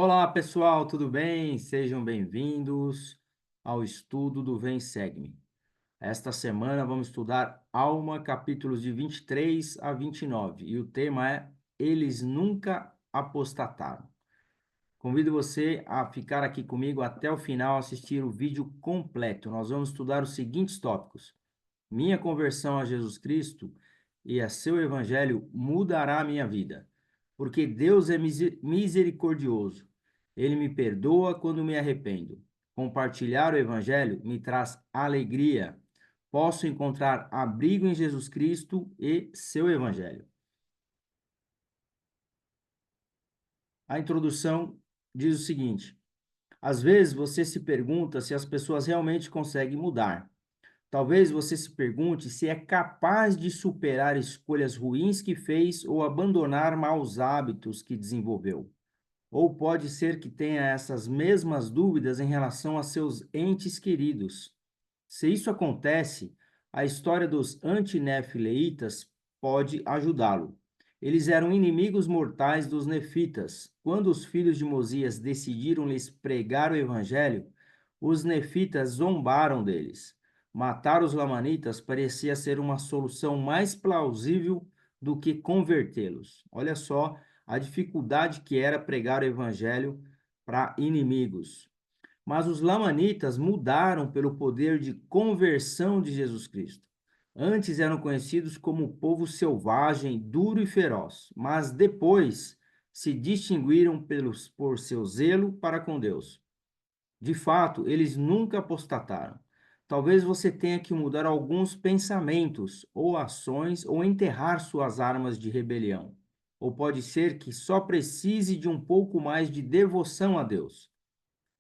Olá, pessoal, tudo bem? Sejam bem-vindos ao estudo do Vem Segue-me. Esta semana vamos estudar Alma, capítulos de 23 a 29, e o tema é Eles Nunca Apostataram. Convido você a ficar aqui comigo até o final, assistir o vídeo completo. Nós vamos estudar os seguintes tópicos: minha conversão a Jesus Cristo e a seu evangelho mudará a minha vida, porque Deus é misericordioso. Ele me perdoa quando me arrependo. Compartilhar o evangelho me traz alegria. Posso encontrar abrigo em Jesus Cristo e seu evangelho. A introdução diz o seguinte: às vezes você se pergunta se as pessoas realmente conseguem mudar. Talvez você se pergunte se é capaz de superar escolhas ruins que fez ou abandonar maus hábitos que desenvolveu. Ou pode ser que tenha essas mesmas dúvidas em relação a seus entes queridos. Se isso acontece, a história dos antinefileitas pode ajudá-lo. Eles eram inimigos mortais dos nefitas. Quando os filhos de Mosias decidiram lhes pregar o evangelho, os nefitas zombaram deles. Matar os lamanitas parecia ser uma solução mais plausível do que convertê-los. Olha só a dificuldade que era pregar o evangelho para inimigos. Mas os lamanitas mudaram pelo poder de conversão de Jesus Cristo. Antes eram conhecidos como povo selvagem, duro e feroz, mas depois se distinguiram por seu zelo para com Deus. De fato, eles nunca apostataram. Talvez você tenha que mudar alguns pensamentos ou ações ou enterrar suas armas de rebelião. Ou pode ser que só precise de um pouco mais de devoção a Deus.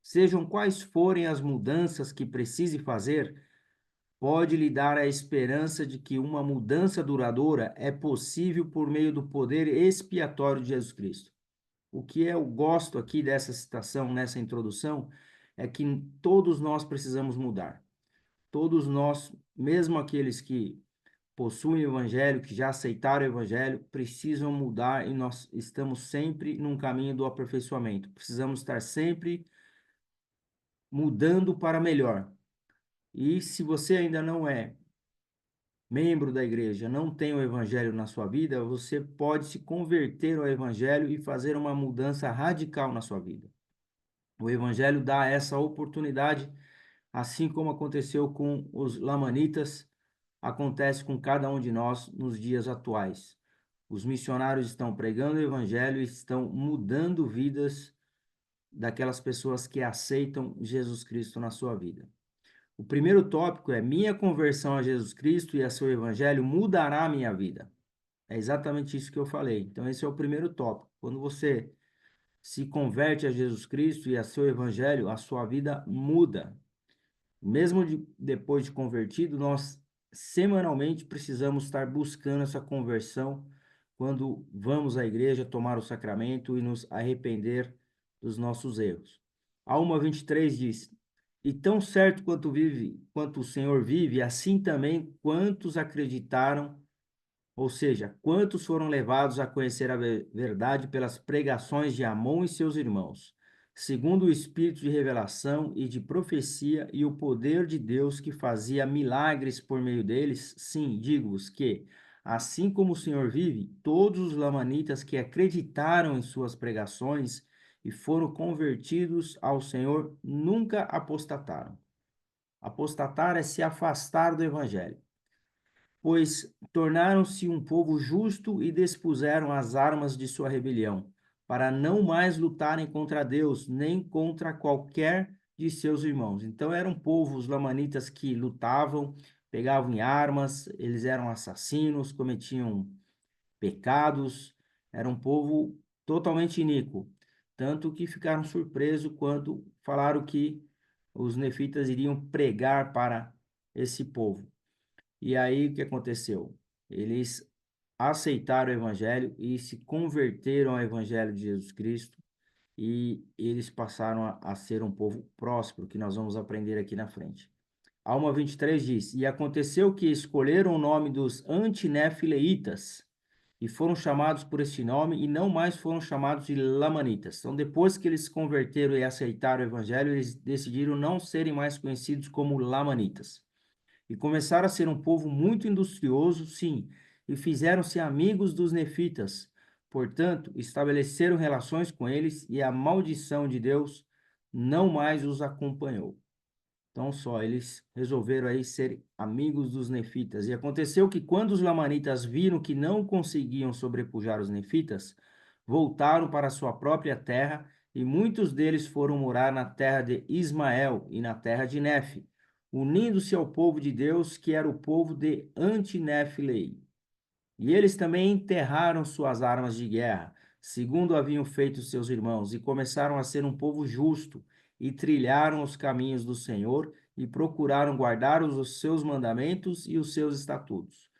Sejam quais forem as mudanças que precise fazer, pode lhe dar a esperança de que uma mudança duradoura é possível por meio do poder expiatório de Jesus Cristo. O que eu gosto aqui dessa citação, nessa introdução, é que todos nós precisamos mudar. Todos nós, mesmo aqueles que possuem o evangelho, que já aceitaram o evangelho, precisam mudar e nós estamos sempre num caminho do aperfeiçoamento. Precisamos estar sempre mudando para melhor. E se você ainda não é membro da igreja, não tem o evangelho na sua vida, você pode se converter ao evangelho e fazer uma mudança radical na sua vida. O evangelho dá essa oportunidade, assim como aconteceu com os lamanitas, acontece com cada um de nós nos dias atuais. Os missionários estão pregando o evangelho e estão mudando vidas daquelas pessoas que aceitam Jesus Cristo na sua vida. O primeiro tópico é: minha conversão a Jesus Cristo e a seu evangelho mudará a minha vida. É exatamente isso que eu falei. Então, esse é o primeiro tópico. Quando você se converte a Jesus Cristo e a seu evangelho, a sua vida muda. Mesmo depois de convertido, nós semanalmente precisamos estar buscando essa conversão quando vamos à igreja tomar o sacramento e nos arrepender dos nossos erros. Alma 23 diz: e tão certo quanto o Senhor vive, assim também quantos acreditaram, ou seja, quantos foram levados a conhecer a verdade pelas pregações de Amon e seus irmãos, segundo o espírito de revelação e de profecia e o poder de Deus que fazia milagres por meio deles, sim, digo-vos que, assim como o Senhor vive, todos os lamanitas que acreditaram em suas pregações e foram convertidos ao Senhor nunca apostataram. Apostatar é se afastar do evangelho, pois tornaram-se um povo justo e despuseram as armas de sua rebelião, para não mais lutarem contra Deus, nem contra qualquer de seus irmãos. Então eram povos lamanitas que lutavam, pegavam em armas, eles eram assassinos, cometiam pecados, era um povo totalmente iníquo, tanto que ficaram surpresos quando falaram que os nefitas iriam pregar para esse povo. E aí o que aconteceu? Eles aceitaram o evangelho e se converteram ao evangelho de Jesus Cristo e eles passaram a ser um povo próspero, que nós vamos aprender aqui na frente. Alma 23 diz: e aconteceu que escolheram o nome dos antinefileitas. e foram chamados por este nome e não mais foram chamados de Lamanitas. Então, depois que eles se converteram e aceitaram o evangelho, eles decidiram não serem mais conhecidos como Lamanitas. E começaram a ser um povo muito industrioso, sim, e fizeram-se amigos dos nefitas. Portanto, estabeleceram relações com eles e a maldição de Deus não mais os acompanhou. Então, só eles resolveram aí ser amigos dos nefitas. E aconteceu que quando os lamanitas viram que não conseguiam sobrepujar os nefitas, voltaram para sua própria terra e muitos deles foram morar na terra de Ismael e na terra de Nefe, unindo-se ao povo de Deus, que era o povo de Antinefilei. E eles também enterraram suas armas de guerra, segundo haviam feito seus irmãos, e começaram a ser um povo justo, e trilharam os caminhos do Senhor, e procuraram guardar os seus mandamentos e os seus estatutos.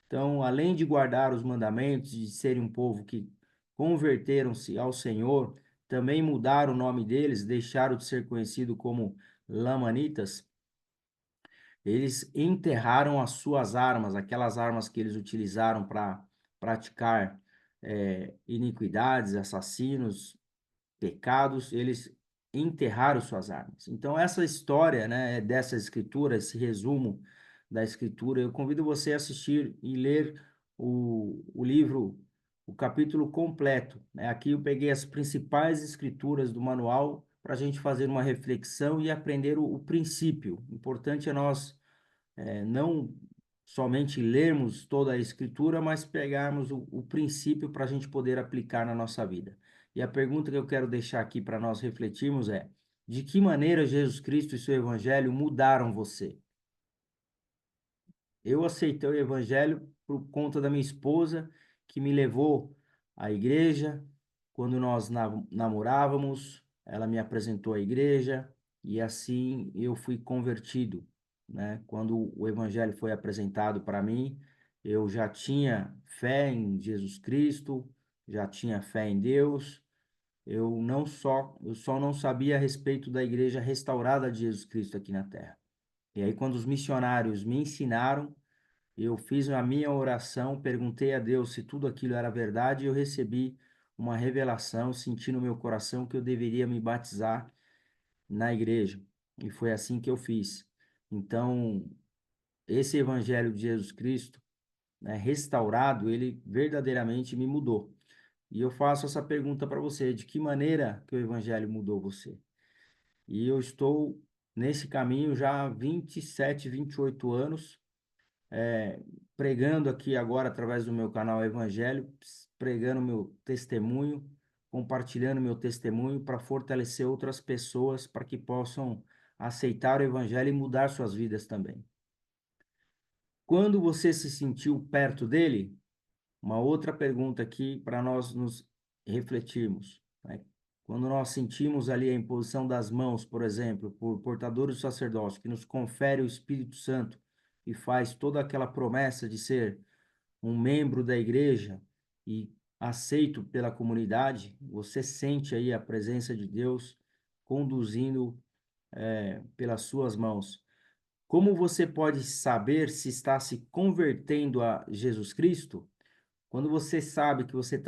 Então, além de guardar os mandamentos, de serem um povo que converteram-se ao Senhor, também mudaram o nome deles, deixaram de ser conhecido como Lamanitas. Eles enterraram as suas armas, aquelas armas que eles utilizaram para praticar iniquidades, assassinos, pecados, eles enterraram suas armas. Então, essa história, né, dessa escritura, esse resumo da escritura, eu convido você a assistir e ler o livro, o capítulo completo, né? Aqui eu peguei as principais escrituras do manual para a gente fazer uma reflexão e aprender o princípio. O importante é nós não somente lermos toda a escritura, mas pegarmos o princípio para a gente poder aplicar na nossa vida. E a pergunta que eu quero deixar aqui para nós refletirmos é: de que maneira Jesus Cristo e seu Evangelho mudaram você? Eu aceitei o evangelho por conta da minha esposa, que me levou à igreja. Quando nós namorávamos, ela me apresentou à igreja e assim eu fui convertido, né? Quando o evangelho foi apresentado para mim, eu já tinha fé em Jesus Cristo, já tinha fé em Deus. Eu só não sabia a respeito da igreja restaurada de Jesus Cristo aqui na terra. E aí, quando os missionários me ensinaram, eu fiz a minha oração, perguntei a Deus se tudo aquilo era verdade e eu recebi uma revelação, senti no meu coração que eu deveria me batizar na igreja. E foi assim que eu fiz. Então, esse evangelho de Jesus Cristo, né, restaurado, ele verdadeiramente me mudou. E eu faço essa pergunta para você: de que maneira que o evangelho mudou você? E eu estou nesse caminho já há 27, 28 anos é, pregando aqui agora através do meu canal Evangelho, pregando meu testemunho, compartilhando meu testemunho para fortalecer outras pessoas para que possam aceitar o Evangelho e mudar suas vidas também. Quando você se sentiu perto dele? Uma outra pergunta aqui para nós nos refletirmos, né? Quando nós sentimos ali a imposição das mãos, por exemplo, por portadores do sacerdócio, que nos confere o Espírito Santo e faz toda aquela promessa de ser um membro da igreja e aceito pela comunidade, você sente aí a presença de Deus conduzindo pelas suas mãos. Como você pode saber se está se convertendo a Jesus Cristo? Quando você sabe que você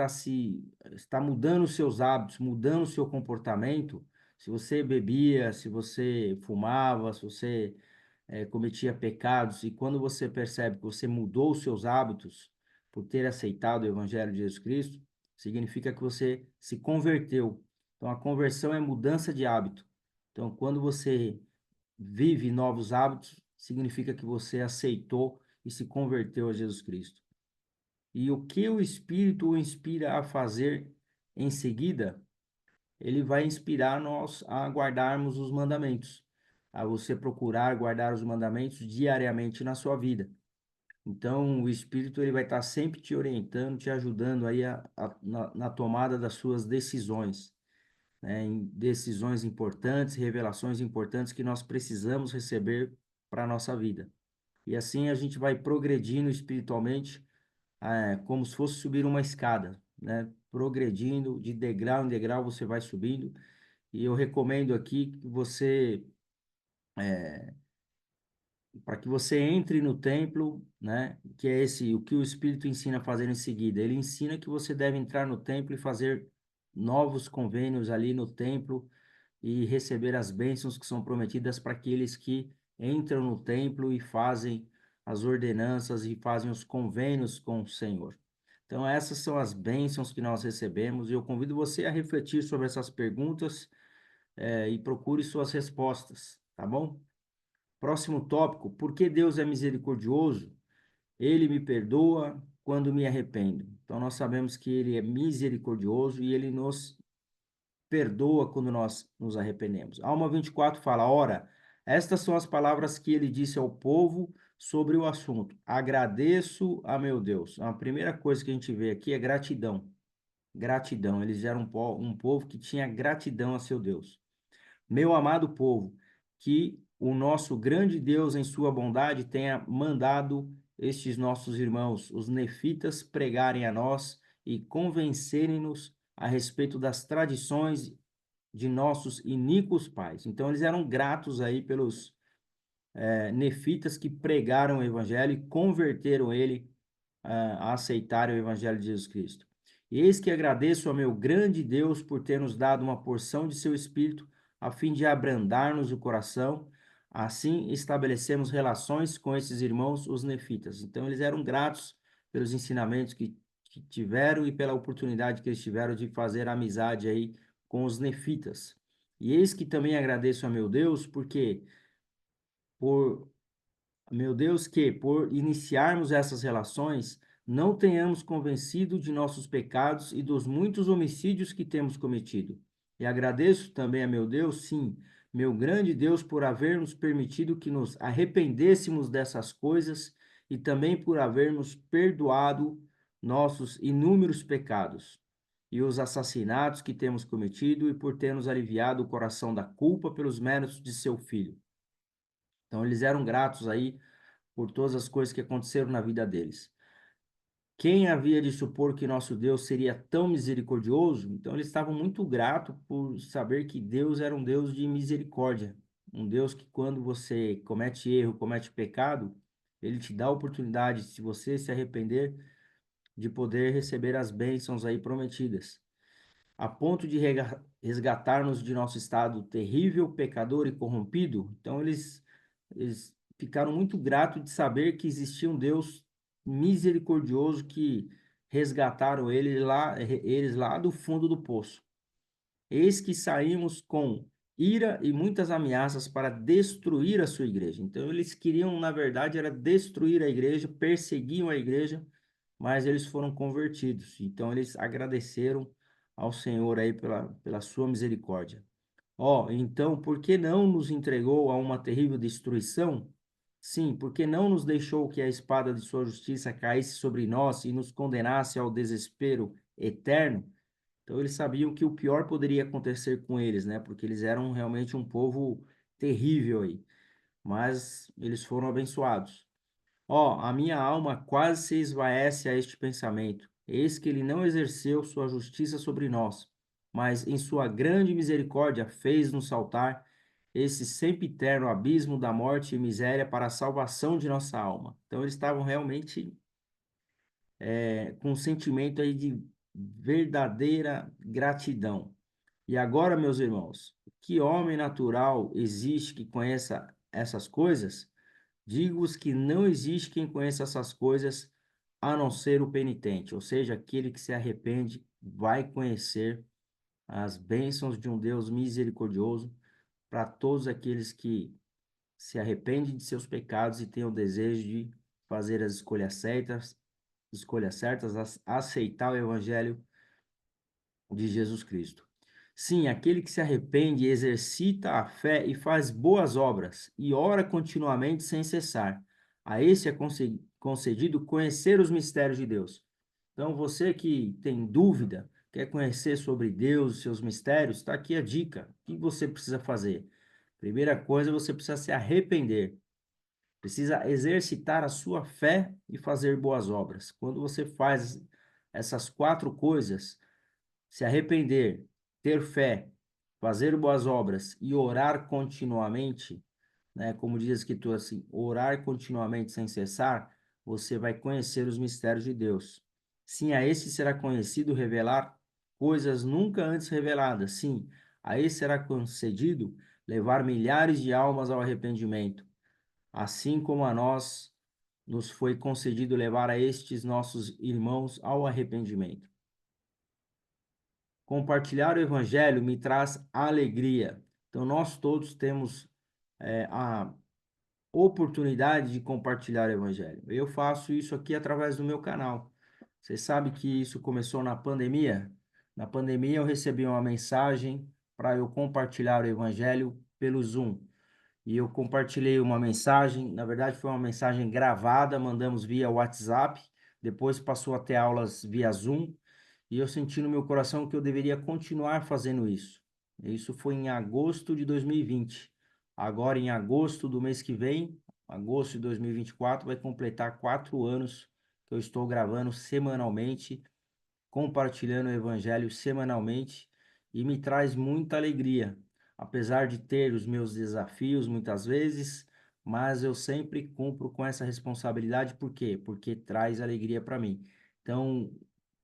está mudando os seus hábitos, mudando o seu comportamento, se você bebia, se você fumava, se você cometia pecados, e quando você percebe que você mudou os seus hábitos por ter aceitado o Evangelho de Jesus Cristo, significa que você se converteu. Então, a conversão é mudança de hábito. Então, quando você vive novos hábitos, significa que você aceitou e se converteu a Jesus Cristo. E o que o Espírito o inspira a fazer em seguida, ele vai inspirar nós a guardarmos os mandamentos, a você procurar guardar os mandamentos diariamente na sua vida. Então, o Espírito ele vai estar sempre te orientando, te ajudando aí na tomada das suas decisões, né? Em decisões importantes, revelações importantes que nós precisamos receber para a nossa vida. E assim a gente vai progredindo espiritualmente, como se fosse subir uma escada, né? Progredindo de degrau em degrau, você vai subindo. E eu recomendo aqui que você para que você entre no templo, né? Que é esse, o que o Espírito ensina a fazer em seguida. Ele ensina que você deve entrar no templo e fazer novos convênios ali no templo e receber as bênçãos que são prometidas para aqueles que entram no templo e fazem as ordenanças e fazem os convênios com o Senhor. Então, essas são as bênçãos que nós recebemos, e eu convido você a refletir sobre essas perguntas, e procure suas respostas, tá bom? Próximo tópico: por que Deus é misericordioso? Ele me perdoa quando me arrependo. Então, nós sabemos que ele é misericordioso e ele nos perdoa quando nós nos arrependemos. Alma 24 fala: ora, estas são as palavras que ele disse ao povo sobre o assunto. Agradeço a meu Deus. A primeira coisa que a gente vê aqui é gratidão. Gratidão. Eles eram um povo que tinha gratidão a seu Deus. Meu amado povo, que o nosso grande Deus, em sua bondade, tenha mandado estes nossos irmãos, os nefitas, pregarem a nós e convencerem-nos a respeito das tradições de nossos iníquos pais. Então, eles eram gratos aí pelos nefitas que pregaram o evangelho e converteram ele a aceitar o Evangelho de Jesus Cristo. Eis que agradeço ao meu grande Deus por ter nos dado uma porção de seu Espírito, a fim de abrandar-nos o coração. Assim estabelecemos relações com esses irmãos, os nefitas. Então, eles eram gratos pelos ensinamentos que tiveram e pela oportunidade que eles tiveram de fazer amizade aí com os nefitas. E eis que também agradeço a meu Deus, porque por meu Deus, que por iniciarmos essas relações, não tenhamos convencido de nossos pecados e dos muitos homicídios que temos cometido. E agradeço também a meu Deus, sim, meu grande Deus, por haver nos permitido que nos arrependêssemos dessas coisas e também por havermos perdoado nossos inúmeros pecados e os assassinatos que temos cometido e por ter nos aliviado o coração da culpa pelos méritos de seu filho. Então, eles eram gratos aí por todas as coisas que aconteceram na vida deles. Quem havia de supor que nosso Deus seria tão misericordioso? Então, eles estavam muito gratos por saber que Deus era um Deus de misericórdia, um Deus que, quando você comete erro, comete pecado, ele te dá a oportunidade, se você se arrepender, de poder receber as bênçãos aí prometidas a ponto de resgatar-nos de nosso estado terrível, pecador e corrompido. Então, eles ficaram muito gratos de saber que existia um Deus misericordioso que resgataram eles lá do fundo do poço. Eis que saímos com ira e muitas ameaças para destruir a sua igreja. Então, eles queriam, na verdade, era destruir a igreja, perseguiam a igreja, mas eles foram convertidos. Então, eles agradeceram ao Senhor aí pela sua misericórdia. Ó, então, por que não nos entregou a uma terrível destruição? Sim, porque não nos deixou que a espada de sua justiça caísse sobre nós e nos condenasse ao desespero eterno? Então eles sabiam que o pior poderia acontecer com eles, né? Porque eles eram realmente um povo terrível aí. Mas eles foram abençoados. Ó, a minha alma quase se esvaece a este pensamento. Eis que ele não exerceu sua justiça sobre nós, mas em sua grande misericórdia fez-nos saltar esse sempiterno abismo da morte e miséria para a salvação de nossa alma. Então eles estavam realmente com um sentimento aí de verdadeira gratidão. E agora, meus irmãos, que homem natural existe que conheça essas coisas? Digo-vos que não existe quem conheça essas coisas a não ser o penitente, ou seja, aquele que se arrepende vai conhecer as bênçãos de um Deus misericordioso para todos aqueles que se arrependem de seus pecados e têm o desejo de fazer as escolhas certas, aceitar o evangelho de Jesus Cristo. Sim, aquele que se arrepende, exercita a fé e faz boas obras, e ora continuamente sem cessar. A esse é concedido conhecer os mistérios de Deus. Então, você que tem dúvida, quer conhecer sobre Deus, seus mistérios, está aqui a dica. O que você precisa fazer? Primeira coisa, você precisa se arrepender. Precisa exercitar a sua fé e fazer boas obras. Quando você faz essas quatro coisas, se arrepender, ter fé, fazer boas obras e orar continuamente, né? Como diz a Escritura assim, orar continuamente sem cessar, você vai conhecer os mistérios de Deus. Sim, a esse será conhecido revelar coisas nunca antes reveladas. Sim, a esse será concedido levar milhares de almas ao arrependimento, assim como a nós nos foi concedido levar a estes nossos irmãos ao arrependimento. Compartilhar o evangelho me traz alegria. Então, nós todos temos a oportunidade de compartilhar o evangelho. Eu faço isso aqui através do meu canal. Você sabe que isso começou na pandemia? Na pandemia, eu recebi uma mensagem para eu compartilhar o evangelho pelo Zoom. E eu compartilhei uma mensagem, na verdade foi uma mensagem gravada, mandamos via WhatsApp, depois passou a ter aulas via Zoom, e eu senti no meu coração que eu deveria continuar fazendo isso. Isso foi em agosto de 2020. Agora, em agosto do mês que vem, agosto de 2024, vai completar 4 anos que eu estou gravando semanalmente, compartilhando o evangelho semanalmente e me traz muita alegria, apesar de ter os meus desafios muitas vezes, mas eu sempre cumpro com essa responsabilidade, por quê? Porque traz alegria para mim. Então,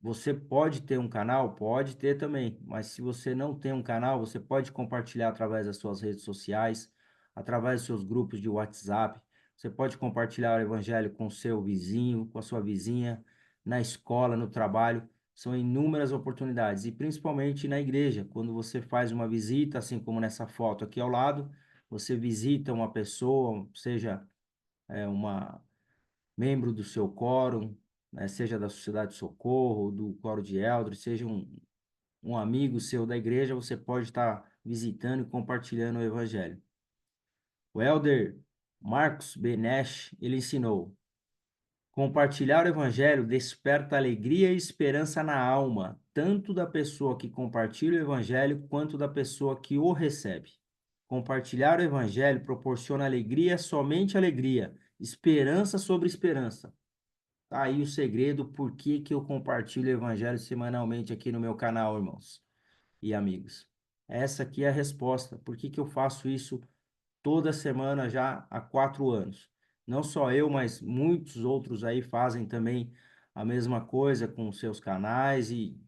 você pode ter um canal? Pode ter também, mas se você não tem um canal, você pode compartilhar através das suas redes sociais, através dos seus grupos de WhatsApp. Você pode compartilhar o evangelho com o seu vizinho, com a sua vizinha, na escola, no trabalho. São inúmeras oportunidades, e principalmente na igreja, quando você faz uma visita, assim como nessa foto aqui ao lado, você visita uma pessoa, seja uma membro do seu quórum, né, seja da Sociedade de Socorro, do Quórum de Elders, seja um amigo seu da igreja, você pode estar visitando e compartilhando o evangelho. O elder Marcos Benesch, ele ensinou: compartilhar o evangelho desperta alegria e esperança na alma, tanto da pessoa que compartilha o evangelho quanto da pessoa que o recebe. Compartilhar o evangelho proporciona alegria, somente alegria, esperança sobre esperança. Tá aí o segredo por que eu compartilho o evangelho semanalmente aqui no meu canal, irmãos e amigos. Essa aqui é a resposta. Por que eu faço isso toda semana já há 4 anos? Não só eu, mas muitos outros aí fazem também a mesma coisa com seus canais e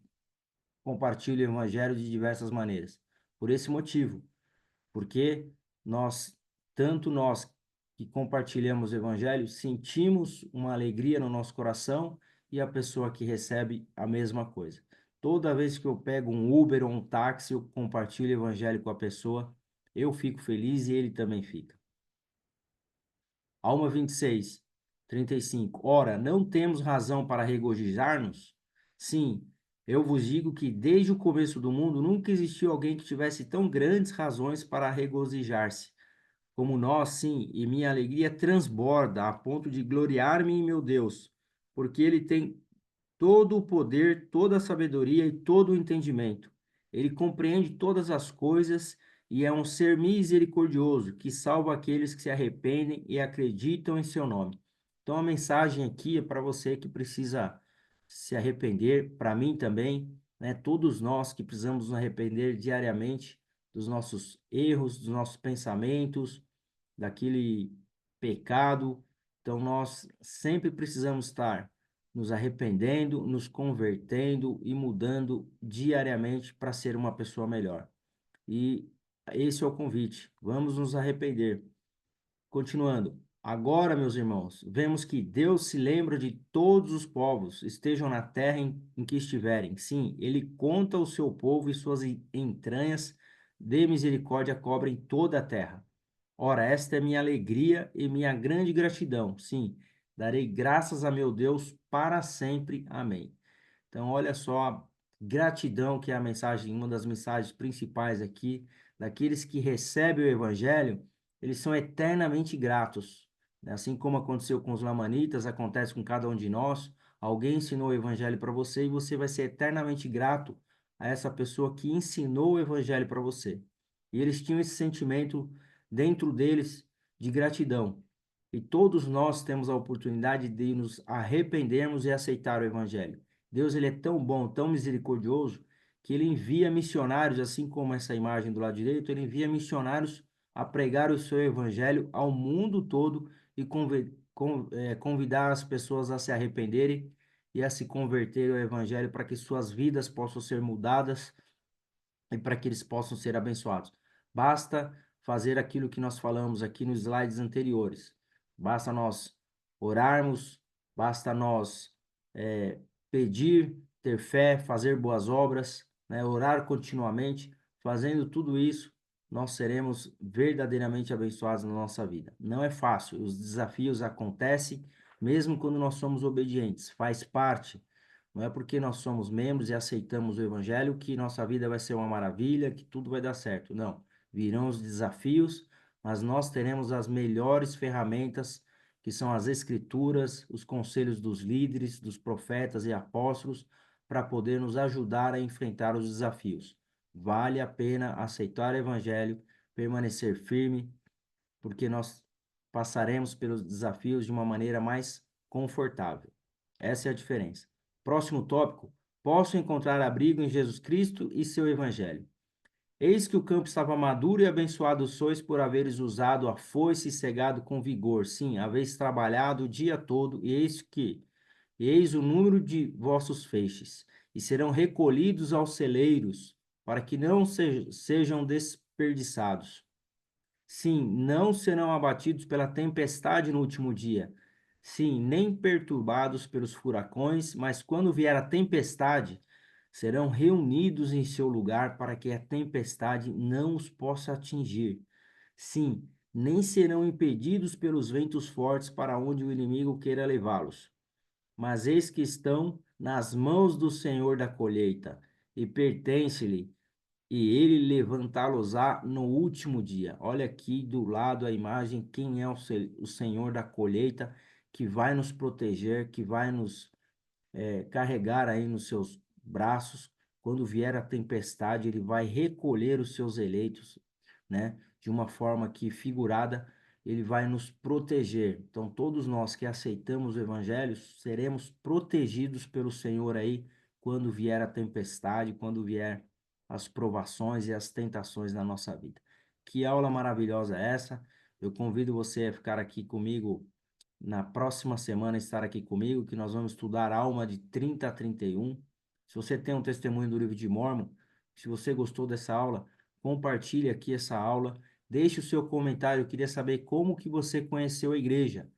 compartilham o evangelho de diversas maneiras. Por esse motivo, porque nós, tanto nós que compartilhamos o evangelho, sentimos uma alegria no nosso coração e a pessoa que recebe a mesma coisa. Toda vez que eu pego um Uber ou um táxi, eu compartilho o evangelho com a pessoa, eu fico feliz e ele também fica. Alma 26, 35. Ora, não temos razão para regozijar-nos? Sim, eu vos digo que desde o começo do mundo nunca existiu alguém que tivesse tão grandes razões para regozijar-se como nós, sim, e minha alegria transborda a ponto de gloriar-me em meu Deus, porque Ele tem todo o poder, toda a sabedoria e todo o entendimento. Ele compreende todas as coisas e é um ser misericordioso que salva aqueles que se arrependem e acreditam em seu nome. Então a mensagem aqui é para você que precisa se arrepender, para mim também, né? Todos nós que precisamos nos arrepender diariamente dos nossos erros, dos nossos pensamentos, daquele pecado. Então nós sempre precisamos estar nos arrependendo, nos convertendo e mudando diariamente para ser uma pessoa melhor. E esse é o convite. Vamos nos arrepender. Continuando. Agora, meus irmãos, vemos que Deus se lembra de todos os povos, estejam na terra em que estiverem. Sim, Ele conta o seu povo e suas entranhas, de misericórdia cobrem toda a terra. Ora, esta é minha alegria e minha grande gratidão. Sim, darei graças a meu Deus para sempre. Amém. Então, olha só a gratidão que é a mensagem, uma das mensagens principais aqui, daqueles que recebem o evangelho, eles são eternamente gratos. Né? Assim como aconteceu com os lamanitas, acontece com cada um de nós. Alguém ensinou o evangelho para você e você vai ser eternamente grato a essa pessoa que ensinou o evangelho para você. E eles tinham esse sentimento dentro deles de gratidão. E todos nós temos a oportunidade de nos arrependermos e aceitar o evangelho. Deus, ele é tão bom, tão misericordioso, que ele envia missionários, assim como essa imagem do lado direito, ele envia missionários a pregar o seu evangelho ao mundo todo e convidar as pessoas a se arrependerem e a se converter ao evangelho para que suas vidas possam ser mudadas e para que eles possam ser abençoados. Basta fazer aquilo que nós falamos aqui nos slides anteriores. Basta nós orarmos, basta nós pedir, ter fé, fazer boas obras, né? Orar continuamente. Fazendo tudo isso, nós seremos verdadeiramente abençoados na nossa vida. Não é fácil, os desafios acontecem mesmo quando nós somos obedientes, faz parte. Não é porque nós somos membros e aceitamos o Evangelho que nossa vida vai ser uma maravilha, que tudo vai dar certo. Não. Virão os desafios, mas nós teremos as melhores ferramentas, que são as Escrituras, os conselhos dos líderes, dos profetas e apóstolos, para poder nos ajudar a enfrentar os desafios. Vale a pena aceitar o Evangelho, permanecer firme, porque nós passaremos pelos desafios de uma maneira mais confortável. Essa é a diferença. Próximo tópico: posso encontrar abrigo em Jesus Cristo e seu Evangelho. Eis que o campo estava maduro e abençoado sois por haveres usado a foice e cegado com vigor. Sim, haveis trabalhado o dia todo, eis o número de vossos feixes, e serão recolhidos aos celeiros, para que não sejam desperdiçados. Sim, não serão abatidos pela tempestade no último dia. Sim, nem perturbados pelos furacões, mas quando vier a tempestade, serão reunidos em seu lugar para que a tempestade não os possa atingir. Sim, nem serão impedidos pelos ventos fortes para onde o inimigo queira levá-los. Mas eis que estão nas mãos do Senhor da colheita, e pertence-lhe e ele levantá-los-á no último dia. Olha aqui do lado a imagem, quem é o Senhor da colheita, que vai nos proteger, que vai nos carregar aí nos seus braços. Quando vier a tempestade, ele vai recolher os seus eleitos, né? De uma forma que figurada, ele vai nos proteger. Então, todos nós que aceitamos o evangelho, seremos protegidos pelo Senhor aí quando vier a tempestade, quando vier as provações e as tentações na nossa vida. Que aula maravilhosa é essa? Eu convido você a ficar aqui comigo na próxima semana, estar aqui comigo, que nós vamos estudar Alma de 30 a 31. Se você tem um testemunho do livro de Mórmon, se você gostou dessa aula, compartilhe aqui essa aula, deixe o seu comentário. Eu queria saber como que você conheceu a igreja,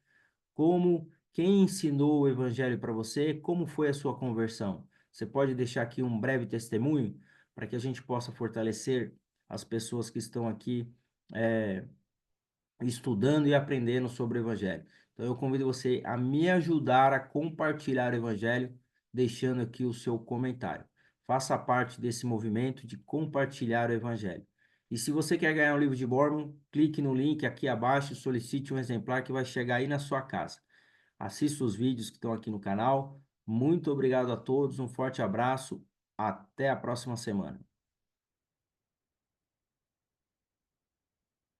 quem ensinou o evangelho para você, como foi a sua conversão. Você pode deixar aqui um breve testemunho para que a gente possa fortalecer as pessoas que estão aqui é, estudando e aprendendo sobre o Evangelho. Então, eu convido você a me ajudar a compartilhar o Evangelho, deixando aqui o seu comentário. Faça parte desse movimento de compartilhar o Evangelho. E se você quer ganhar um livro de Mormon, clique no link aqui abaixo e solicite um exemplar que vai chegar aí na sua casa. Assista os vídeos que estão aqui no canal. Muito obrigado a todos, um forte abraço, até a próxima semana.